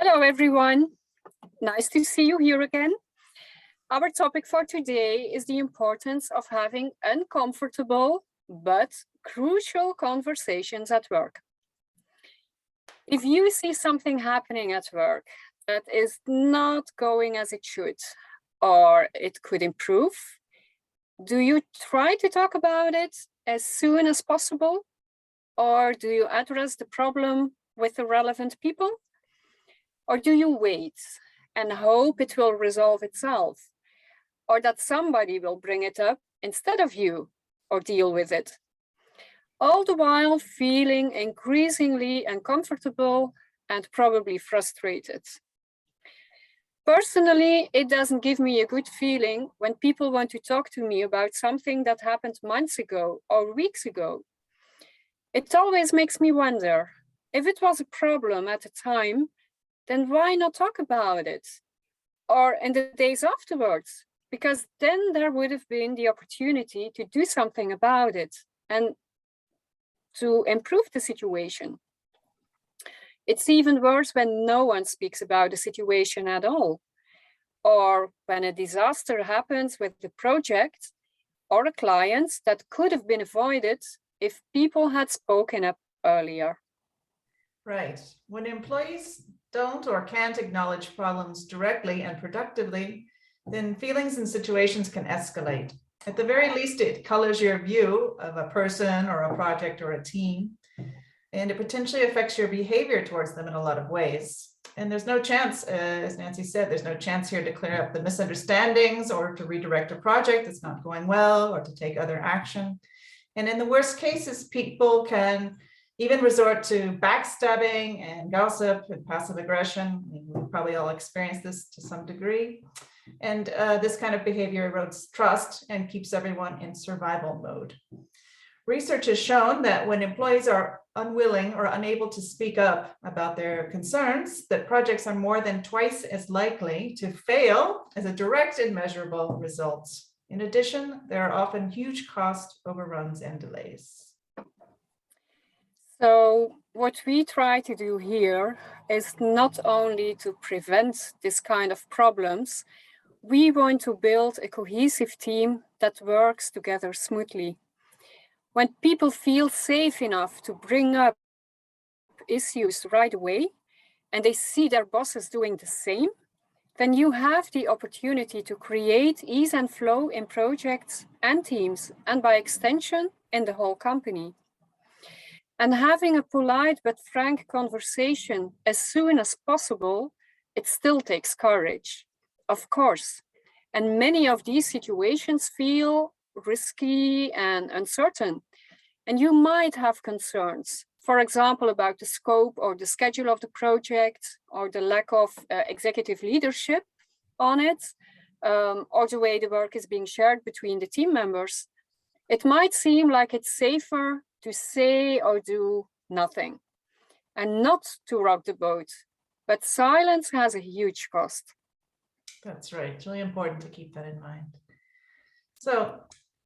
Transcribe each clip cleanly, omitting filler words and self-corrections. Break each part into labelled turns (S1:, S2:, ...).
S1: Hello, everyone. Nice to see you here again. Our topic for today is the importance of having uncomfortable but crucial conversations at work. If you see something happening at work that is not going as it should, or it could improve, do you try to talk about it as soon as possible? Or do you address the problem with the relevant people? Or do you wait and hope it will resolve itself, or that somebody will bring it up instead of you or deal with it? All the while feeling increasingly uncomfortable and probably frustrated. Personally, it doesn't give me a good feeling when people want to talk to me about something that happened months ago or weeks ago. It always makes me wonder, if it was a problem at the time, then why not talk about it? Or in the days afterwards? Because then there would have been the opportunity to do something about it and to improve the situation. It's even worse when no one speaks about the situation at all, or when a disaster happens with the project or a client that could have been avoided if people had spoken up earlier.
S2: Right. When employees don't or can't acknowledge problems directly and productively, then feelings and situations can escalate. At the very least, it colors your view of a person or a project or a team, and it potentially affects your behavior towards them in a lot of ways. And there's no chance, as Nancy said, there's no chance here to clear up the misunderstandings or to redirect a project that's not going well or to take other action. And in the worst cases, people can even resort to backstabbing and gossip and passive aggression. We've probably all experienced this to some degree. And this kind of behavior erodes trust and keeps everyone in survival mode. Research has shown that when employees are unwilling or unable to speak up about their concerns, that projects are more than twice as likely to fail as a direct and measurable result. In addition, there are often huge cost overruns and delays.
S1: So what we try to do here is not only to prevent this kind of problems, we want to build a cohesive team that works together smoothly. When people feel safe enough to bring up issues right away, and they see their bosses doing the same, then you have the opportunity to create ease and flow in projects and teams, and by extension, in the whole company. And having a polite but frank conversation as soon as possible, it still takes courage, of course. And many of these situations feel risky and uncertain. And you might have concerns, for example, about the scope or the schedule of the project, or the lack of executive leadership on it, or the way the work is being shared between the team members. It might seem like it's safer to say or do nothing and not to rock the boat, but silence has a huge cost.
S2: That's right. It's really important to keep that in mind. So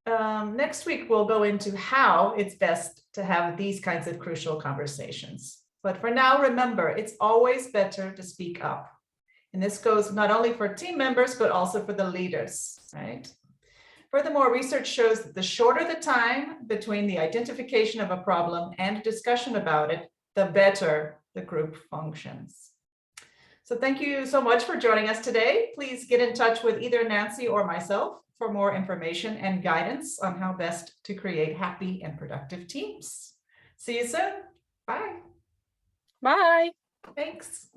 S2: next week, we'll go into how it's best to have these kinds of crucial conversations. But for now, remember, it's always better to speak up. And this goes not only for team members, but also for the leaders, right? Furthermore, research shows that the shorter the time between the identification of a problem and a discussion about it, the better the group functions. So thank you so much for joining us today. Please get in touch with either Nancy or myself for more information and guidance on how best to create happy and productive teams. See you soon. Bye.
S1: Bye.
S2: Thanks.